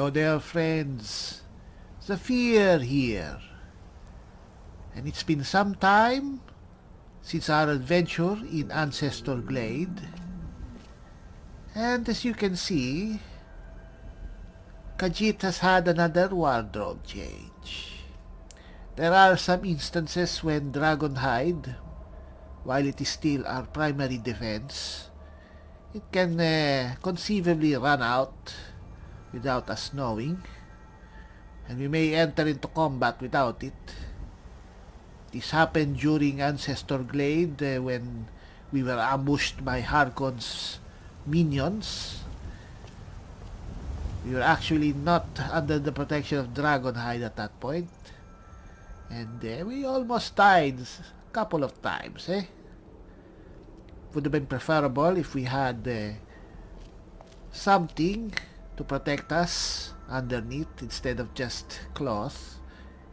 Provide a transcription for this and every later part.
Hello there, friends. Z'fir here. And it's been some time since our adventure in Ancestor Glade. And as you can see, Khajiit has had another wardrobe change. There are some instances when Dragonhide, while it is still our primary defense, it can conceivably run out without us knowing, and we may enter into combat without it. This happened during Ancestor Glade when we were ambushed by Harkon's minions. We were actually not under the protection of Dragonhide at that point, and we almost died a couple of times. Would have been preferable if we had something to protect us underneath instead of just cloth,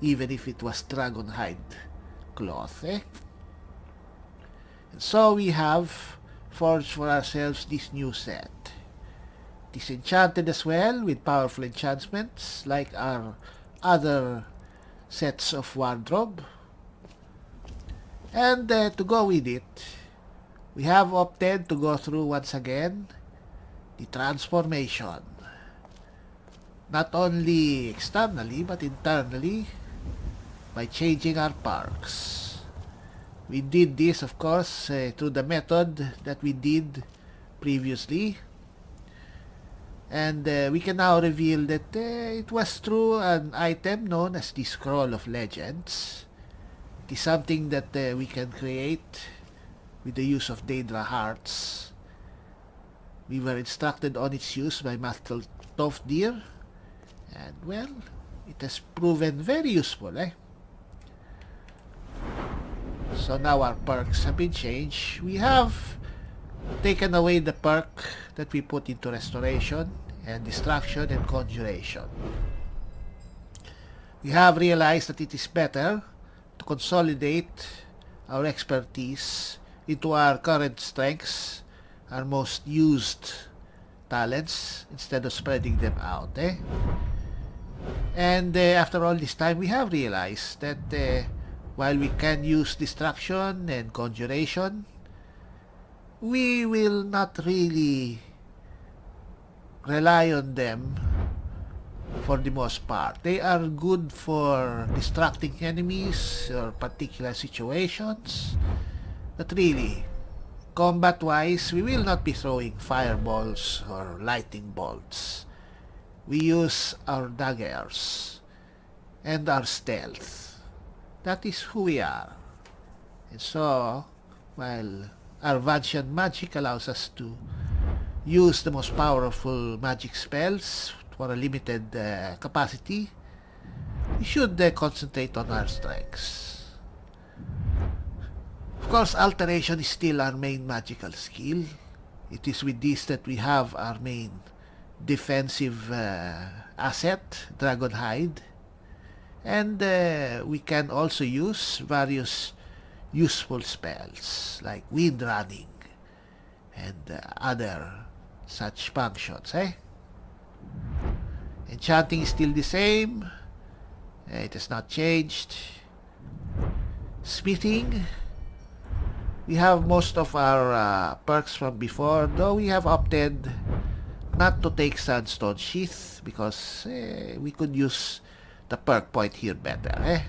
even if it was Dragonhide cloth. And so we have forged for ourselves this new set. It is enchanted as well with powerful enchantments like our other sets of wardrobe. And to go with it, we have opted to go through once again the transformation. Not only externally but internally by changing our perks. We did this, of course, through the method that we did previously. And we can now reveal that it was through an item known as the Scroll of Legends. It is something that we can create with the use of Daedra Hearts. We were instructed on its use by Master Tofdir, and well, it has proven very useful. So now our perks have been changed. We have taken away the perk that we put into Restoration and Distraction and Conjuration. We have realized that it is better to consolidate our expertise into our current strengths, our most used talents, instead of spreading them out. And after all this time, we have realized that while we can use Distraction and Conjuration, we will not really rely on them for the most part. They are good for distracting enemies or particular situations, but really, combat-wise, we will not be throwing fireballs or lightning bolts. We use our daggers and our stealth. That is who we are. And so, while our Vancian magic allows us to use the most powerful magic spells for a limited capacity, we should concentrate on our strengths. Of course, alteration is still our main magical skill. It is with this that we have our main defensive asset, Dragonhide. And we can also use various useful spells like wind running and other such functions. Enchanting is still the same. It has not changed. Smithing, we have most of our perks from before, though we have opted not to take Sandstone Sheath because we could use the perk point here better.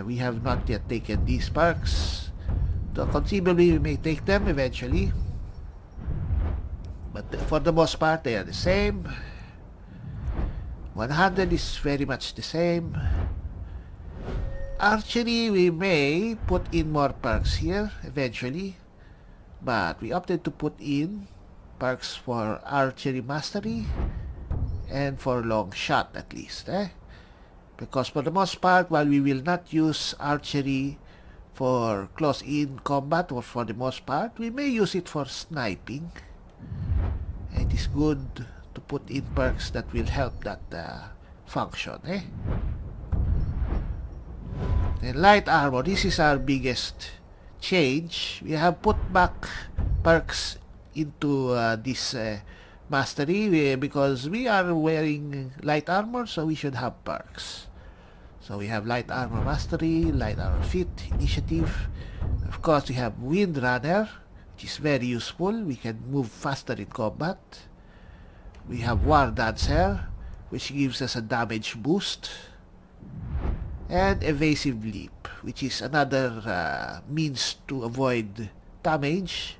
We have not yet taken these perks, though conceivably we may take them eventually, but for the most part they are the same. 100 is very much the same. Archery, we may put in more perks here eventually, but we opted to put in perks for Archery Mastery and for long shot at least, because for the most part, while we will not use archery for close-in combat, or for the most part, we may use it for sniping. It is good to put in perks that will help that function. And light armor, this is our biggest change. We have put back perks into this Mastery, because we are wearing light armor, so we should have perks. So we have Light Armor Mastery, Light Armor Fit, Initiative. Of course, we have Wind Runner, which is very useful. We can move faster in combat. We have War Dancer, which gives us a damage boost. And Evasive Leap, which is another means to avoid damage,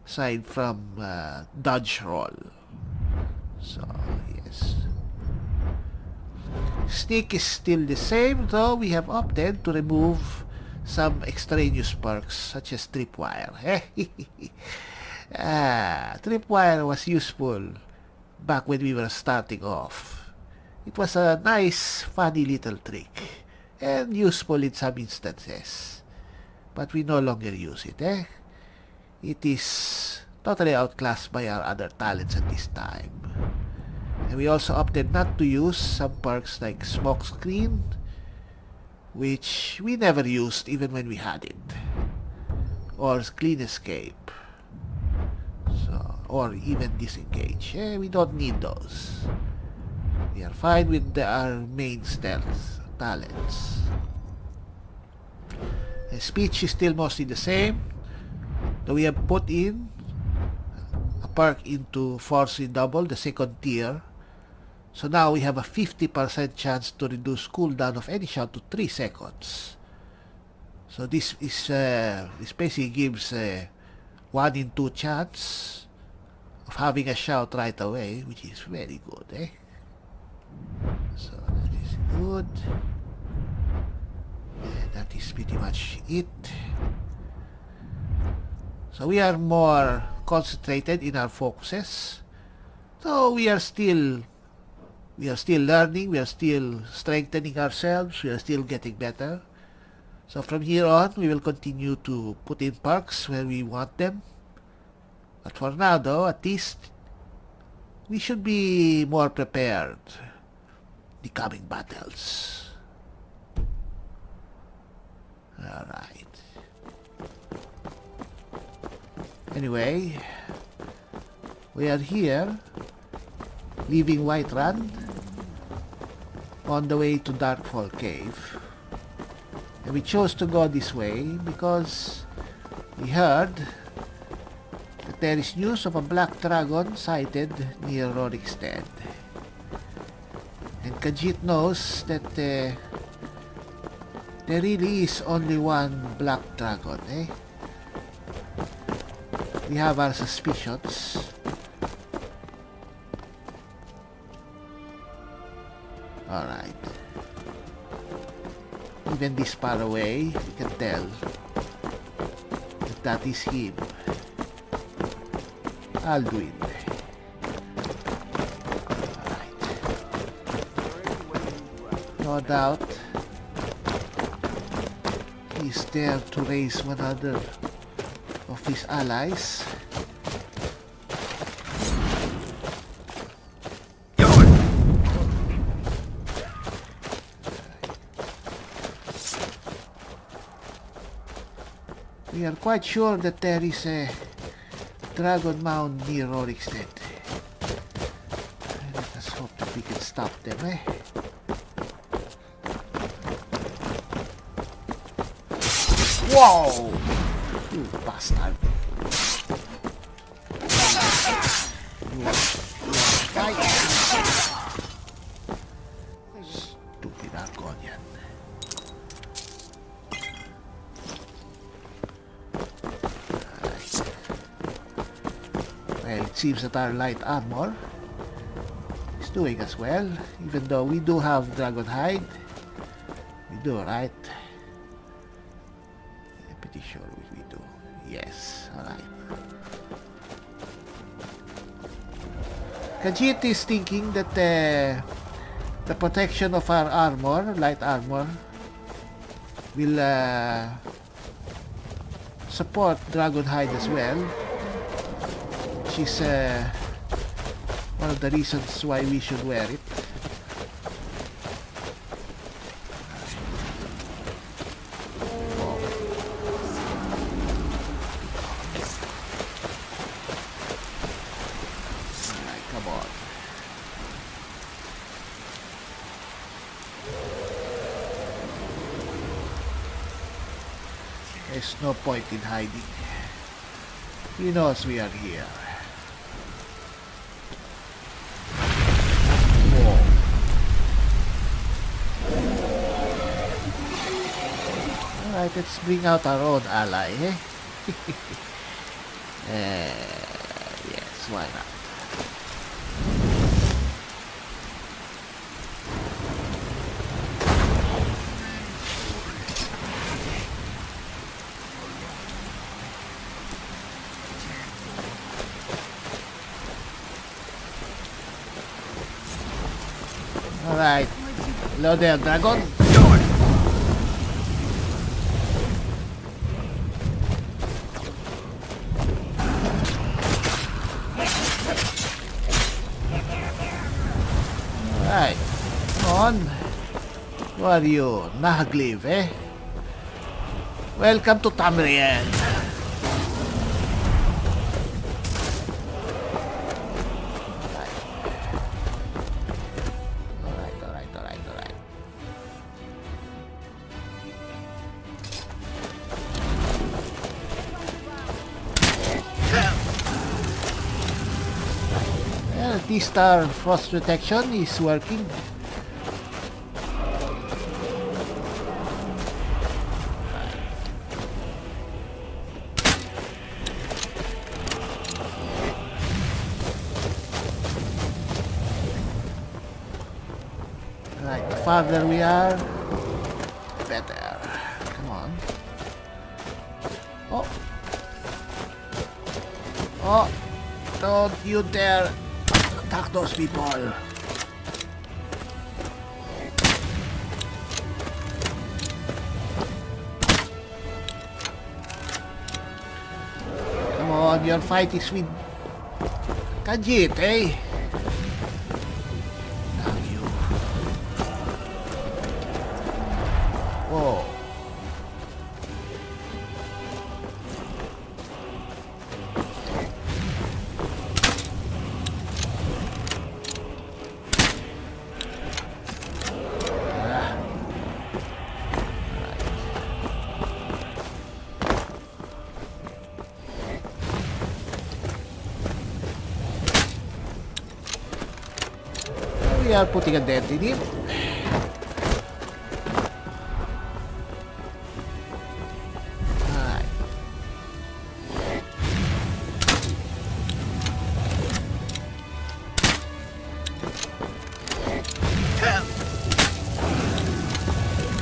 aside from dodge roll. So, yes. Sneak is still the same, though we have opted to remove some extraneous perks, such as Tripwire. Tripwire was useful back when we were starting off. It was a nice, funny little trick, and useful in some instances. But we no longer use it, It is totally outclassed by our other talents at this time. And we also opted not to use some perks like Smokescreen, which we never used even when we had it, or Clean Escape, or even Disengage. We don't need those. We are fine with our main stealth talents. Speech is still mostly the same, though we have put in a perk into Force Redouble, the second tier. So now we have a 50% chance to reduce cooldown of any shot to 3 seconds. So this basically gives a 1 in 2 chance of having a shout right away, which is very good, So that is good. And that is pretty much it. So we are more concentrated in our focuses. So we are still learning, we are still strengthening ourselves, we are still getting better. So from here on, we will continue to put in perks where we want them. But for now, though, at least, we should be more prepared in the coming battles. Alright. Anyway, we are here, leaving Whiterun on the way to Darkfall Cave. And we chose to go this way because we heard that there is news of a black dragon sighted near Rorikstead. And Khajiit knows that there really is only one black dragon, We have our suspicions. Alright. Even this far away, you can tell that is him. Alduin. Alright. No doubt he's there to raise one other of his allies. We are quite sure that there is a dragon mound near Rorikstead. Let us hope that we can stop them, Whoa! You bastard! Stupid Argonian. Well, it seems that our light armor is doing as well, even though we do have dragon hide. We do, right? I'm pretty sure we do. Yes, alright. Khajiit is thinking that the protection of our armor, light armor, will support dragon hide as well, which is one of the reasons why we should wear it. Alright, come There's no point in hiding. He knows we are here. Whoa. Alright, let's bring out our own ally, eh? Yes, why not? Alright. Hello there, dragon. Alright. Come on. Who are you? Nahagliv, eh? Welcome to Tamriel. T-Star Frost Protection is working. Right, the farther we are, better. Come on. Oh. Oh. Don't you dare attack those people. Come on, your fight is with Khajiit, eh? Now you. Whoa. We are putting a dent in him.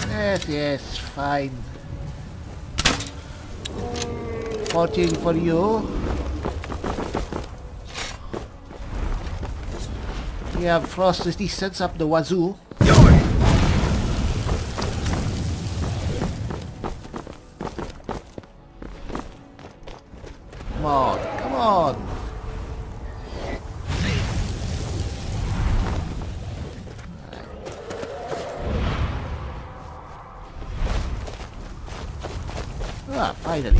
Alright. Yes, fine. Fortune for you. We have frost resistance up the wazoo. Come on, come on. Ah, finally.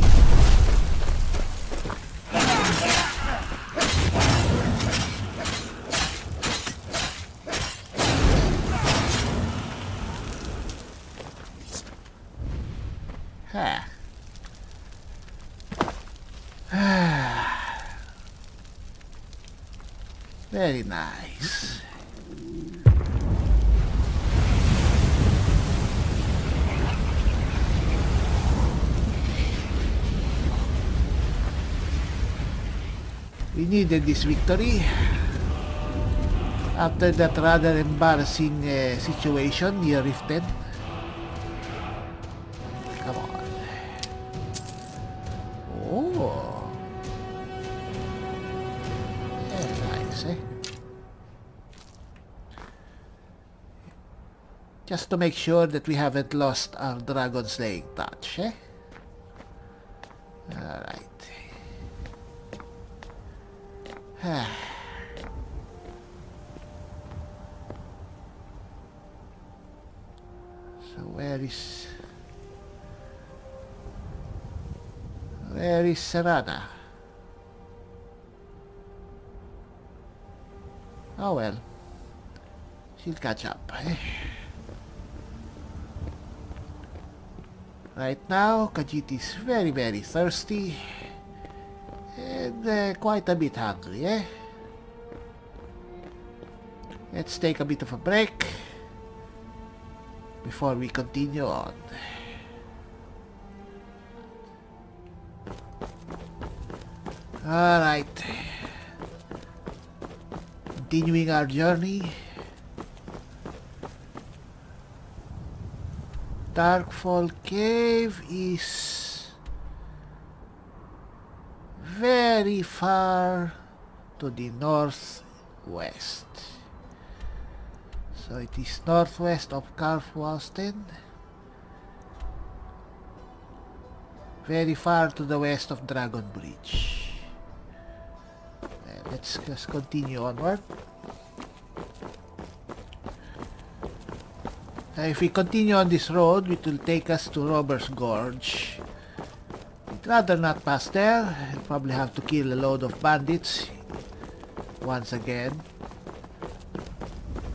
Very nice. We needed this victory after that rather embarrassing situation near Riften. Come on. Oh. Very nice, eh? Just to make sure that we haven't lost our dragon slaying touch, eh? Alright. So where is Serana? Oh well, she'll catch up, eh? Right now, Khajiit is very, very thirsty. And quite a bit hungry, eh? Let's take a bit of a break before we continue on. Alright. Continuing our journey. Darkfall Cave is very far to the northwest. So it is northwest of Karfwasten. Very far to the west of Dragon Bridge. Let's just continue onward. If we continue on this road, it will take us to Robber's Gorge. I'd rather not pass there. I'll probably have to kill a load of bandits once again.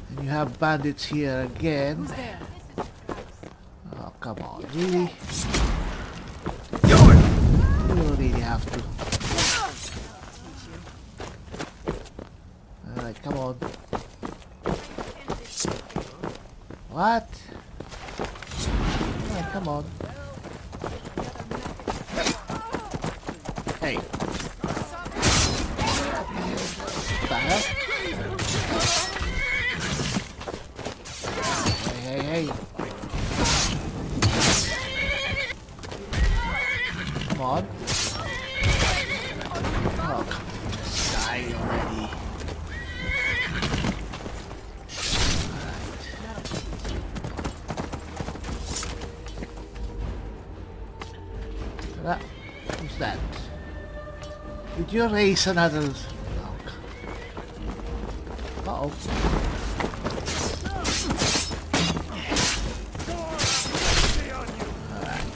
And you have bandits here again. Oh, come on, really? You really have to. Alright, come on. What? Alright, come on. Hey. What the heck? Hey. Come on. Oh, come on. Just die already. Who's that? Did you raise another lock? Uh-oh. Alright.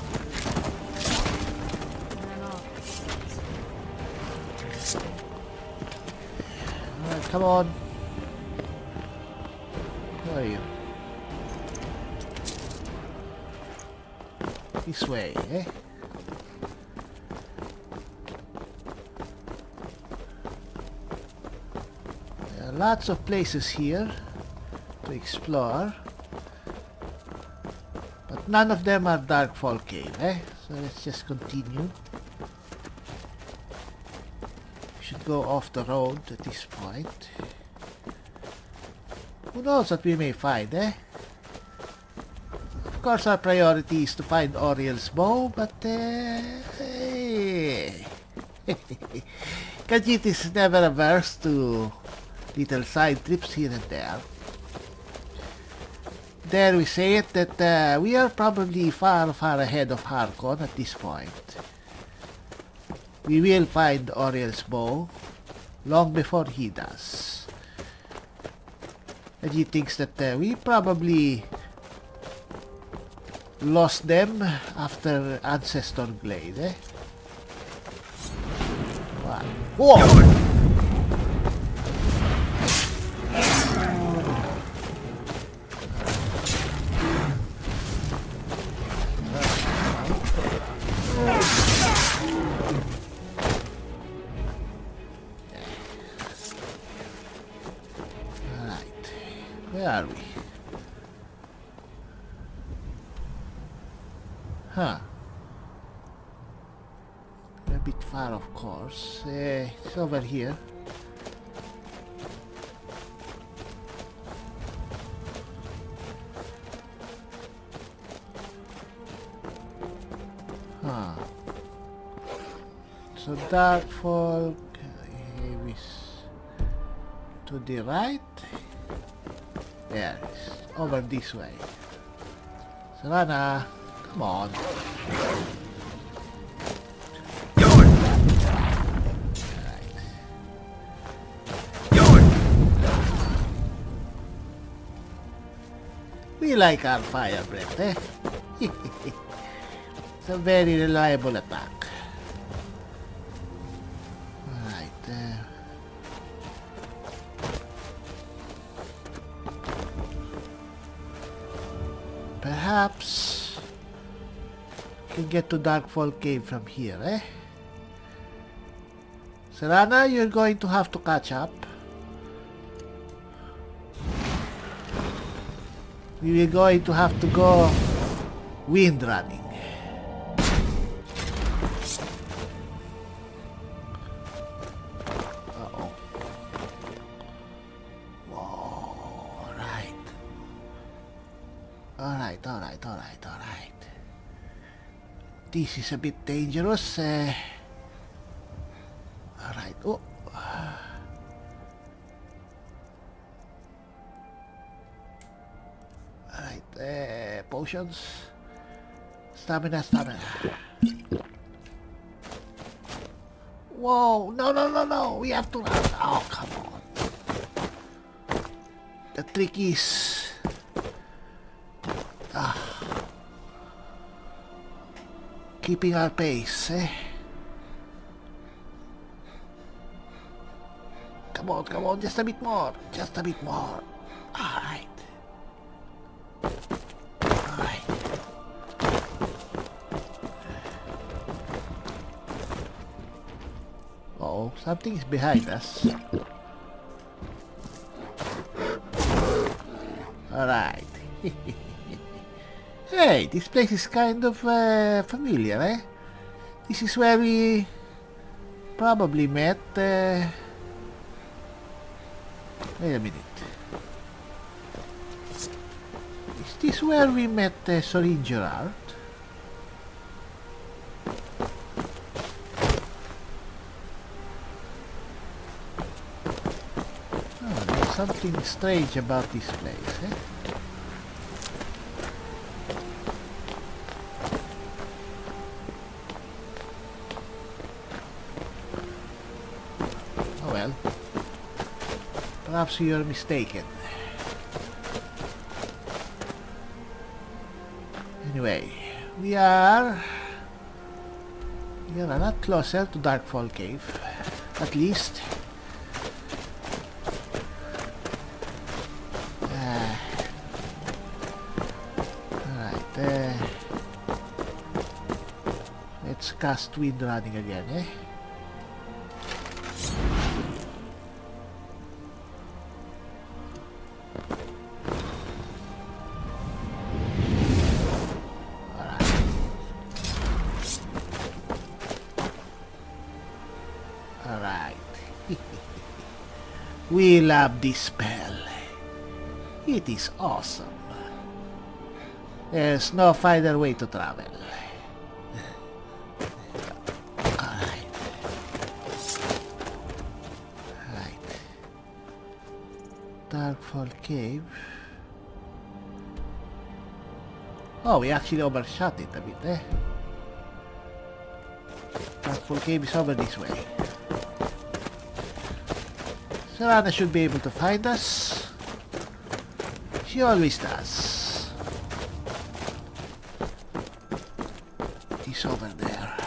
Alright, come on. Where are you? This way, eh? Lots of places here to explore, but none of them are Darkfall Cave, eh? So let's just continue. We should go off the road at this point. Who knows what we may find, eh? Of course our priority is to find Oriel's bow, but hey. Khajiit is never averse to little side trips here and there. Dare we say it that we are probably far ahead of Harkon at this point. We will find Oriel's bow long before he does. And he thinks that we probably lost them after Ancestor Glade, eh? What? Whoa! Where are we? Huh. We're a bit far, of course. It's over here. Huh. So Darkfall is to the right. There it is. Over this way. Savannah, come on. We like our fire breath, eh? It's a very reliable attack. Perhaps can get to Darkfall Cave from here, eh? Serana, you're going to have to catch up. We are going to have to go wind running. Uh-oh. Whoa, alright. Alright. This is a bit dangerous. Alright, oh. Alright, potions. Stamina. Whoa, no, we have to run. Oh, come on. The trick is... keeping our pace, eh? Come on, just a bit more. Alright. Uh-oh, something is behind us. Alright. Hey, this place is kind of familiar, eh? This is where we probably met. Wait a minute. Is this where we met Sorin Gerard? Oh, there's something strange about this place, eh? Perhaps you're mistaken. Anyway, we are a lot closer to Darkfall Cave, at least. Alright, let's cast wind running again, eh? We love this spell. It is awesome. There's no finer way to travel. Alright. Darkfall Cave. Oh, we actually overshot it a bit, eh? Darkfall Cave is over this way. Serana should be able to find us. She always does. It is over there.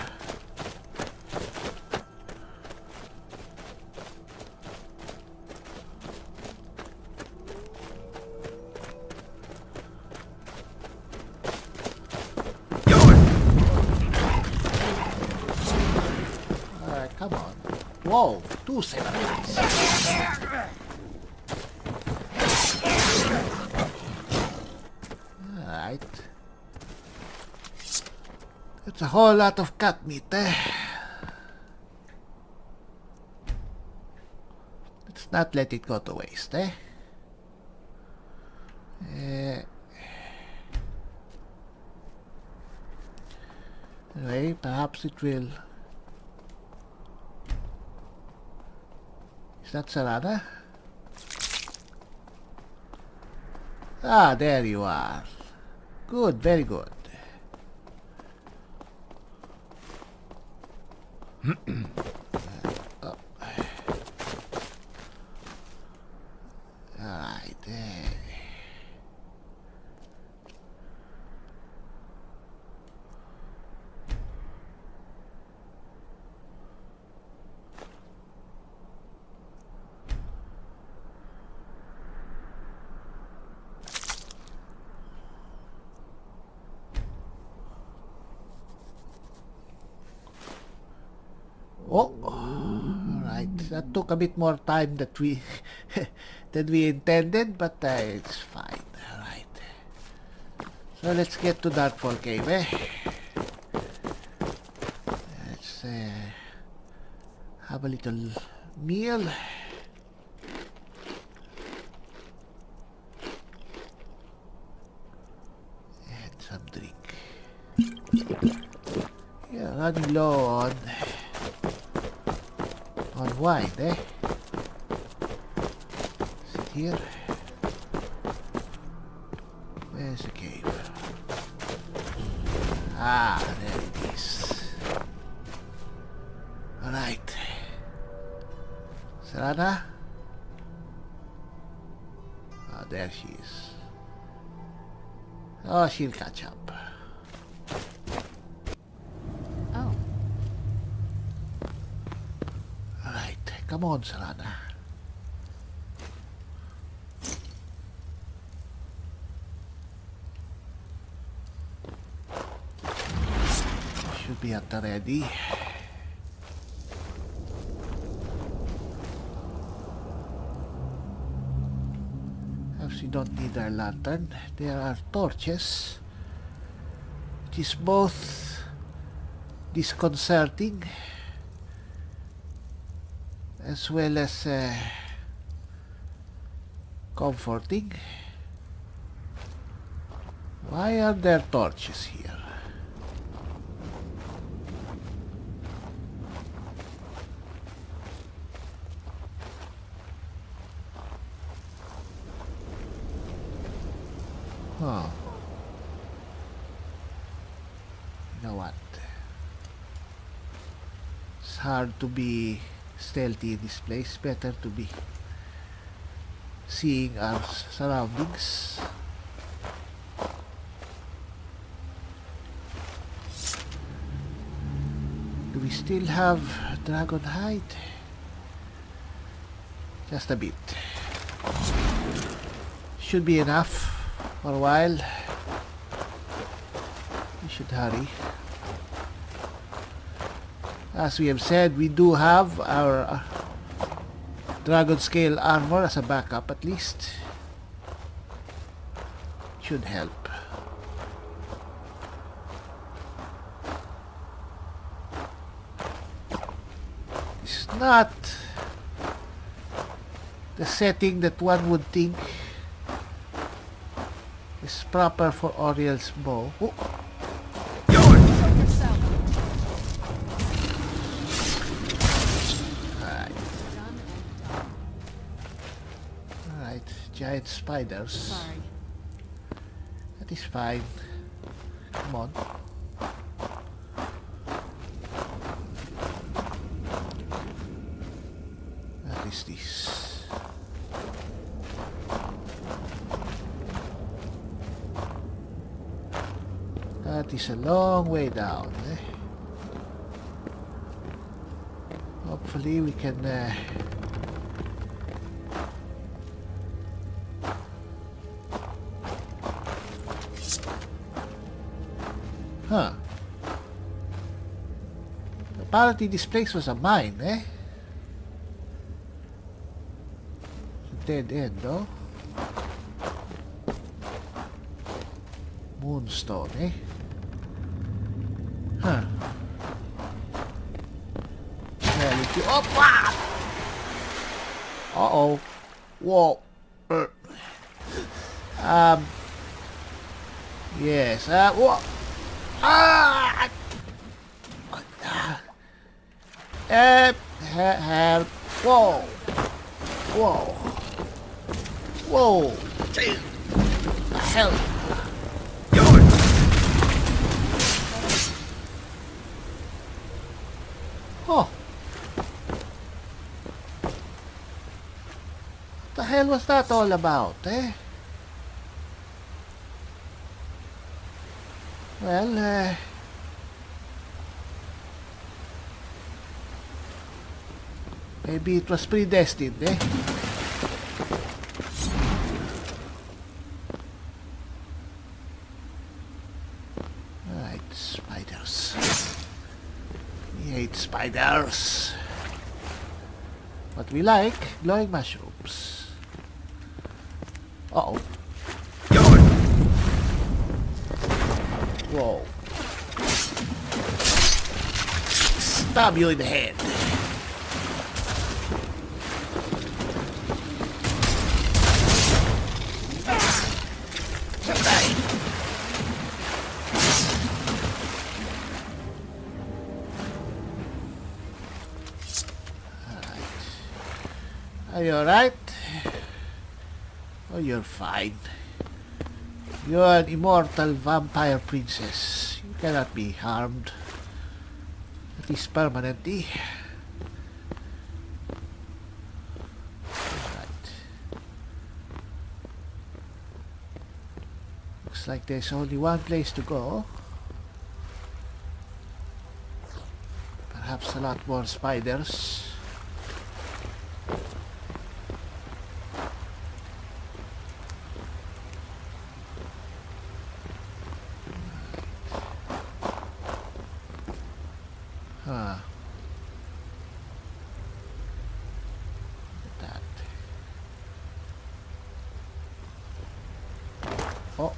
Alright, come on. Whoa, 2 seconds. Alright. That's a whole lot of cat meat, eh? Let's not let it go to waste, eh? Anyway, perhaps it will... Is that Serana? Ah, there you are. Good, very good. Oh. Alright, Oh, alright. That took a bit more time that we than we intended, but it's fine. Alright. So let's get to Darkfall Cave, eh? Let's have a little meal. And some drink. Yeah, running low on wine, eh? Sit here. Where's the cave? Ah, there it is. Alright. Serana? Oh, there she is. Oh, she'll catch up. Oh. Alright, come on, Serana. Should be at the ready. Perhaps we don't need our lantern. There are torches, which is both disconcerting as well as comforting. Why are there torches here? Huh. You know what? It's hard to be stealthy in this place. Better to be seeing our surroundings. Do we still have dragon hide? Just a bit. Should be enough for a while. We should hurry. As we have said, we do have our dragon scale armor as a backup at least. Should help. It's not the setting that one would think is proper for Oriel's bow. Oh. Alright, giant spiders. Sorry. That is fine. Come on. What is this? That is a long way down, eh? Hopefully we can huh. Apparently this place was a mine, eh? It's a dead end, though. Moonstone, eh? Huh. Well, if you... Oh, wow! Uh-oh. Whoa. Yes. Whoa. Help. Whoa. Whoa. Whoa. Help. Oh. What the hell was that all about, eh? Well, maybe it was predestined, eh? Alright, spiders. hate spiders. But we like glowing mushrooms. Uh-oh. Whoa. Stab you in the head. Are you alright? Oh, you're fine. You're an immortal vampire princess. You cannot be harmed. At least permanently. Right. Looks like there's only one place to go. Perhaps a lot more spiders. Oh.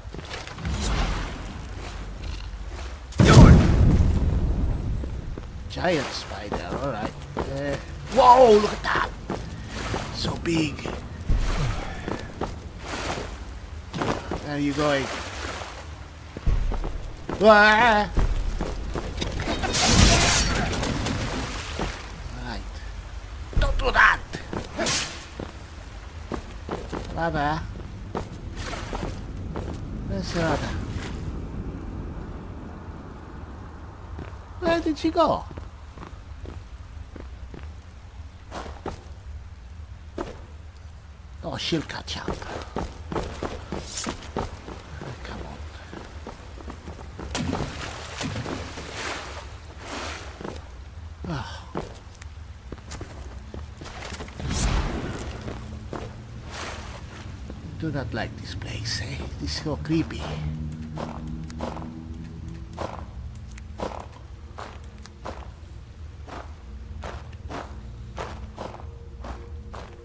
Giant spider, alright. Whoa, look at that! So big. Where are you going? Ah! Alright. Don't do that! Lava. Where's your other? Where did she go? Oh, she'll catch up. Come on. Oh. Do not like this place, eh? This is so creepy.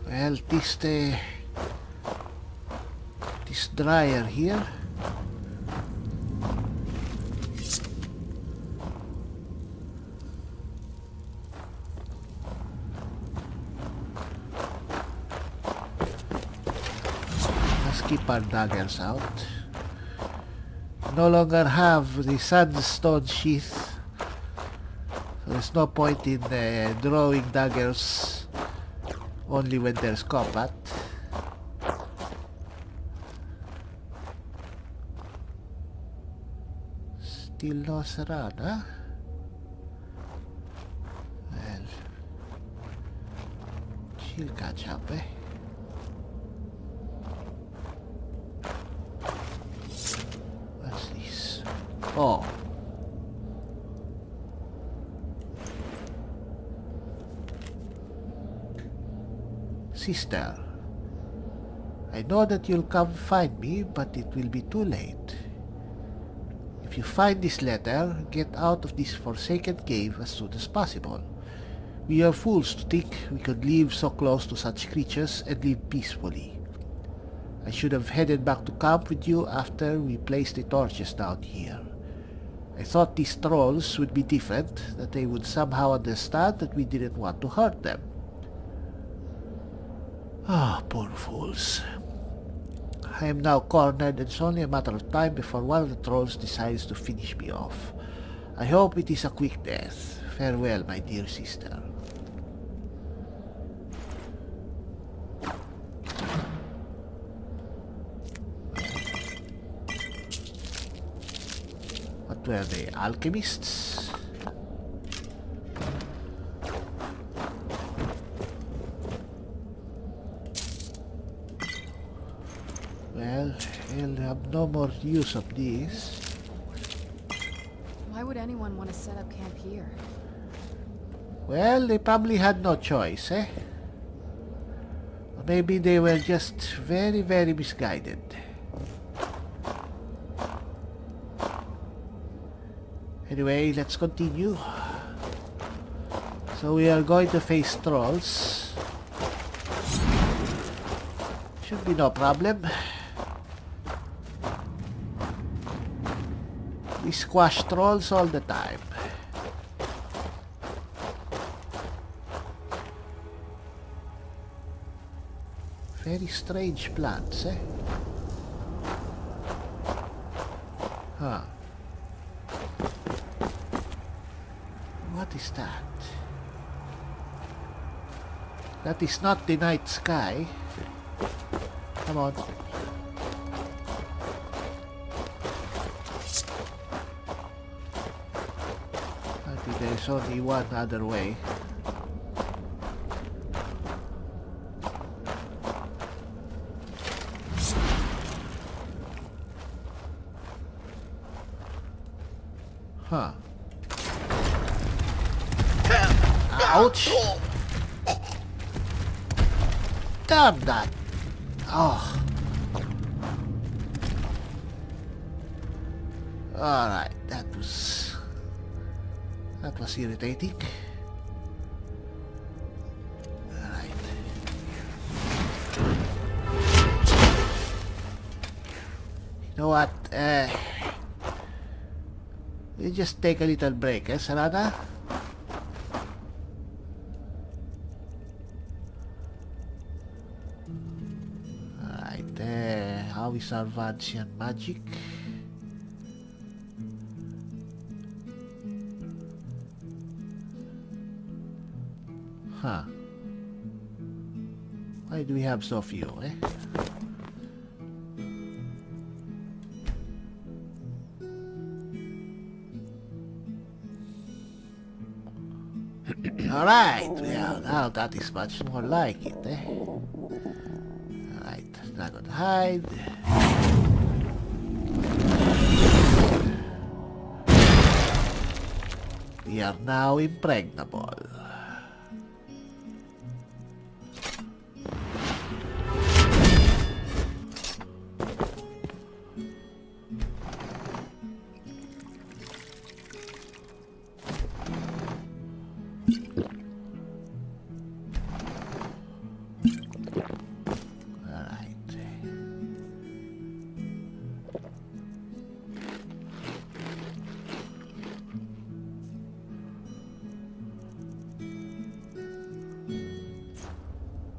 Well, this dryer here. Let's keep our daggers out. No longer have the Sandstone Sheath. So there's no point in drawing daggers only when there's combat. Still no around, huh? Well, she'll catch up, eh? What's this? Oh. Sister, I know that you'll come find me, but it will be too late. If you find this letter, get out of this forsaken cave as soon as possible. We are fools to think we could live so close to such creatures and live peacefully. I should have headed back to camp with you after we placed the torches down here. I thought these trolls would be different, that they would somehow understand that we didn't want to hurt them. Ah, poor fools. I am now cornered, and it's only a matter of time before one of the trolls decides to finish me off. I hope it is a quick death. Farewell, my dear sister. What were they, alchemists? Well, he'll have no more use of these. Why would anyone want to set up camp here? Well, they probably had no choice, eh? Or maybe they were just very, very misguided. Anyway, let's continue. So we are going to face trolls. Should be no problem. We squash trolls all the time. Very strange plants, eh? Huh. What is that? That is not the night sky. Come on. I think there's only one other way. Huh. Ouch! Damn that! Oh. Alright, that was irritating. Alright. You know what? We just take a little break, eh, Sarada? Alright, how is our Vancian magic? Huh. Why do we have so few, eh? Alright, well, now that is much more like it, eh? Alright, Dragon Hide. We are now impregnable.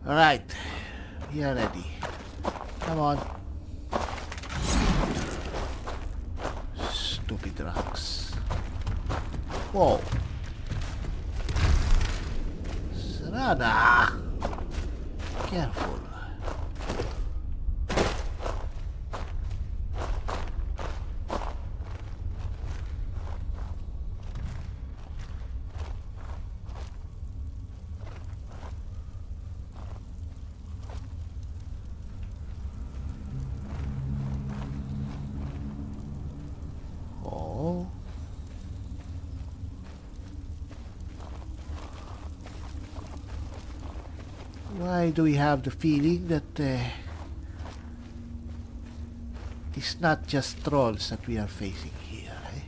Alright, we are ready. Come on. Stupid rocks. Whoa. Sarada! Careful. Why do we have the feeling that it is not just trolls that we are facing here, eh?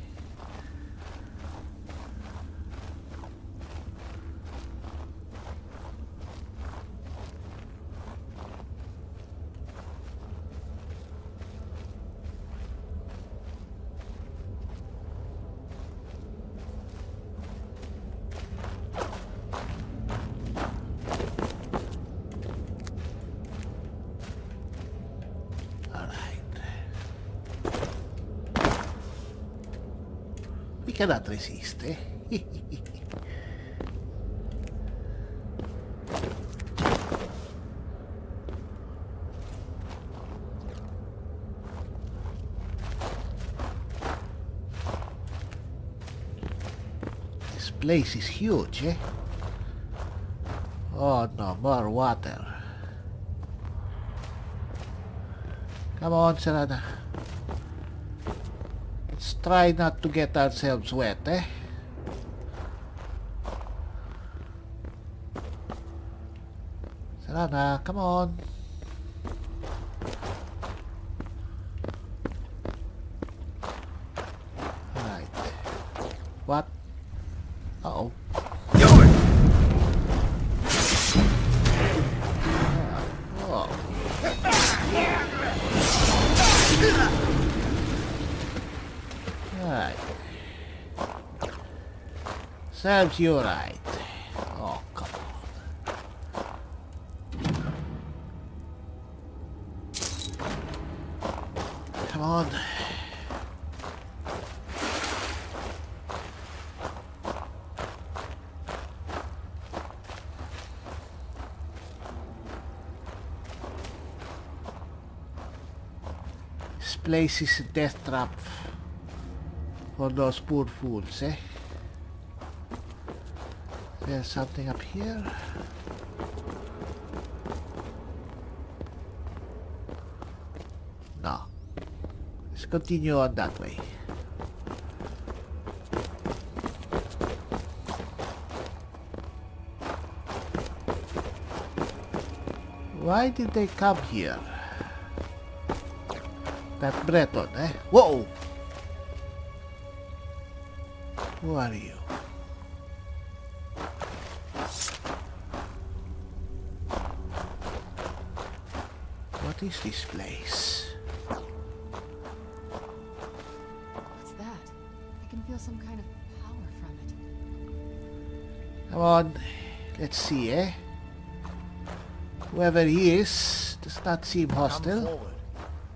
Cannot resist, eh? This place is huge, eh? Oh no, more water. Come on, Sarada. Let's try not to get ourselves wet, eh? Sarada, come on. Alright. What? Uh-oh. Right. Serves you right. Oh, come on. Come on. This place is a death trap for those poor fools, eh? There's something up here. No. Let's continue on that way. Why did they come here? That Breton, eh? Whoa! Who are you? What is this place? What's that? I can feel some kind of power from it. Come on. Let's see, eh? Whoever he is does not seem Come hostile. forward.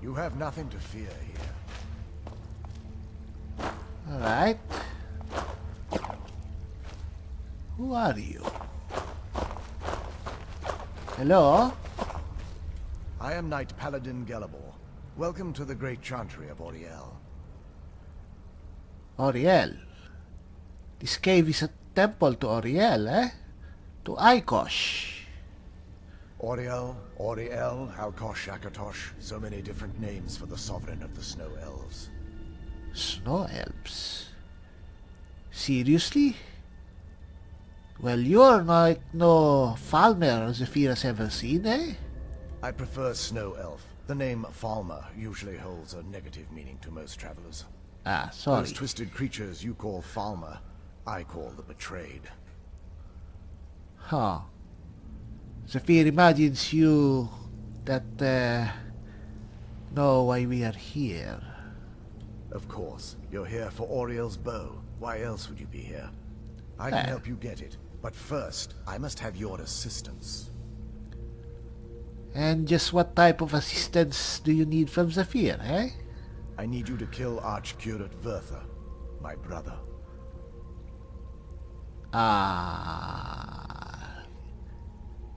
You have nothing to fear here. Alright. Who are you? Hello? I am Knight Paladin Gelabor. Welcome to the great chantry of Auriel. Auriel. This cave is a temple to Auriel, eh? To Ikosh. Auriel, Auriel, Alkosh, Akatosh, so many different names for the sovereign of the Snow Elves. Snow elves? Seriously? Well, you're like no Falmer Z'fir has ever seen, eh? I prefer Snow Elf. The name Falmer usually holds a negative meaning to most travelers. Ah, sorry. Those twisted creatures you call Falmer, I call the Betrayed. Huh. Z'fir imagines you that, know why we are here. Of course, you're here for Auriel's bow. Why else would you be here? I can help you get it, but first, I must have your assistance. And just what type of assistance do you need from Z'fir, eh? I need you to kill Archcurate Vertha, my brother.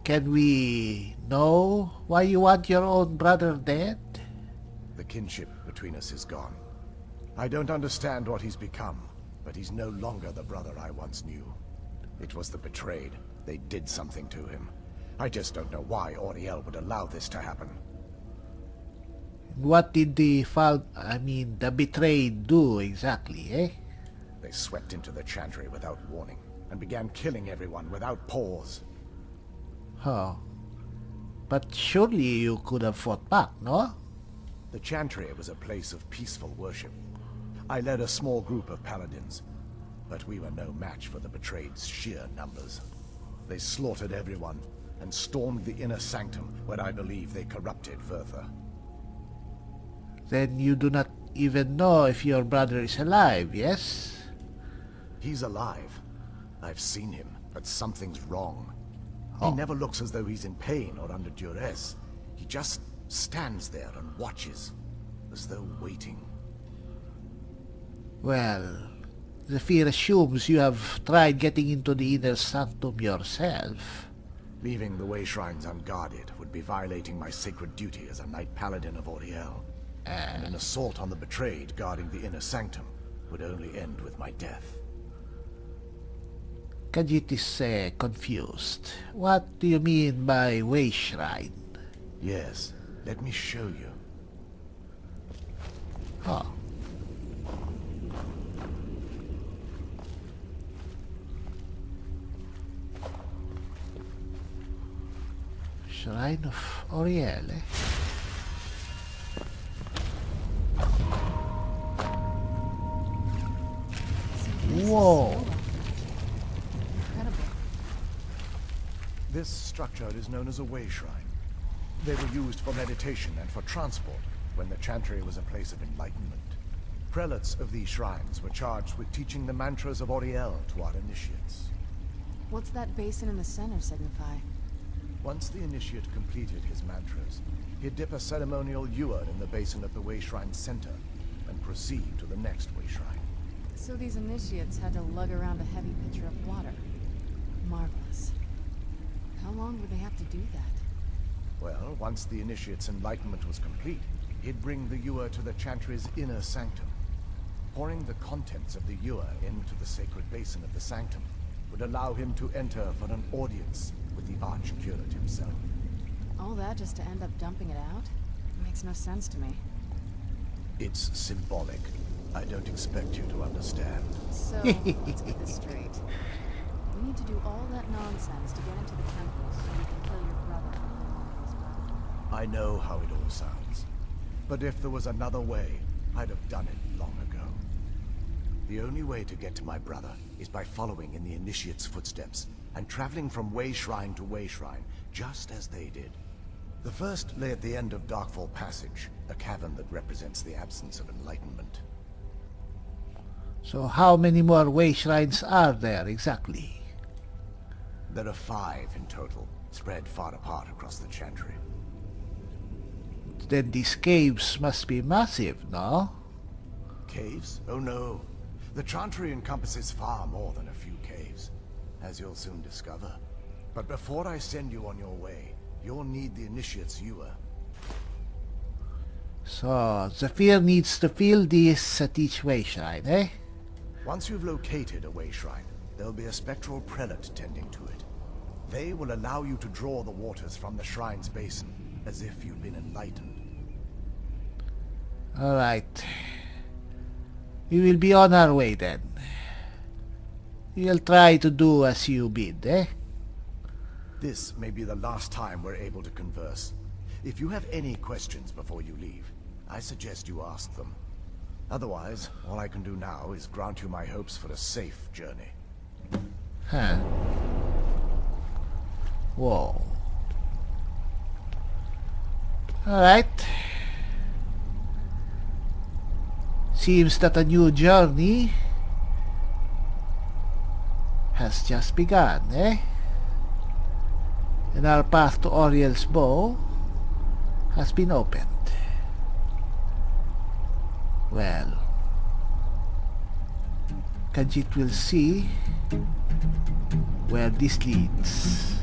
Can we know why you want your own brother dead? The kinship between us is gone. I don't understand what he's become, but he's no longer the brother I once knew. It was the Betrayed. They did something to him. I just don't know why Auriel would allow this to happen. What did the Betrayed do exactly, eh? They swept into the chantry without warning, and began killing everyone without pause. Huh. But surely you could have fought back, no? The chantry was a place of peaceful worship. I led a small group of paladins, but we were no match for the Betrayed's sheer numbers. They slaughtered everyone, and stormed the inner sanctum, where I believe they corrupted Vertha. Then you do not even know if your brother is alive, yes? He's alive. I've seen him, but something's wrong. Oh. He never looks as though he's in pain or under duress. He just stands there and watches, as though waiting. Well, Z'fir assumes you have tried getting into the inner sanctum yourself. Leaving the way shrines unguarded would be violating my sacred duty as a Knight Paladin of Auriel. And an assault on the Betrayed guarding the inner sanctum would only end with my death. Khajiit is confused. What do you mean by way shrine? Yes, let me show you. Huh. Shrine of Auriel, eh? Whoa! Incredible. This structure is known as a way shrine. They were used for meditation and for transport when the Chantry was a place of enlightenment. Prelates of these shrines were charged with teaching the mantras of Oriel to our initiates. What's that basin in the center signify? Once the initiate completed his mantras, he'd dip a ceremonial ewer in the basin of the Way Shrine's center and proceed to the next Way Shrine. So these initiates had to lug around a heavy pitcher of water. Marvelous. How long would they have to do that? Well, once the initiate's enlightenment was complete, he'd bring the ewer to the Chantry's inner sanctum. Pouring the contents of the ewer into the sacred basin of the sanctum would allow him to enter for an audience with the Archcurate himself. All that just to end up dumping it out? Makes no sense to me. It's symbolic. I don't expect you to understand. So, let's get this straight. We need to do all that nonsense to get into the temple so we can kill your brother. I know how it all sounds. But if there was another way, I'd have done it long ago. The only way to get to my brother is by following in the Initiate's footsteps and traveling from Way Shrine to Way Shrine, just as they did. The first lay at the end of Darkfall Passage, a cavern that represents the absence of enlightenment. So how many more Way Shrines are there exactly? There are 5 in total, spread far apart across the Chantry. Then these caves must be massive, no? Caves? Oh no. The Chantry encompasses far more than a few caves, as you'll soon discover. But before I send you on your way, you'll need the Initiate's ewer. So, Z'fir needs to fill this at each Way Shrine, eh? Once you've located a Way Shrine, there'll be a spectral prelate tending to it. They will allow you to draw the waters from the shrine's basin, as if you'd been enlightened. Alright. We will be on our way then. We'll try to do as you bid, eh? This may be the last time we're able to converse. If you have any questions before you leave, I suggest you ask them. Otherwise, all I can do now is grant you my hopes for a safe journey. Huh. Whoa. Alright. Seems that a new journey has just begun, eh? And our path to Oriel's bow has been opened. Well, Khajiit will see where this leads.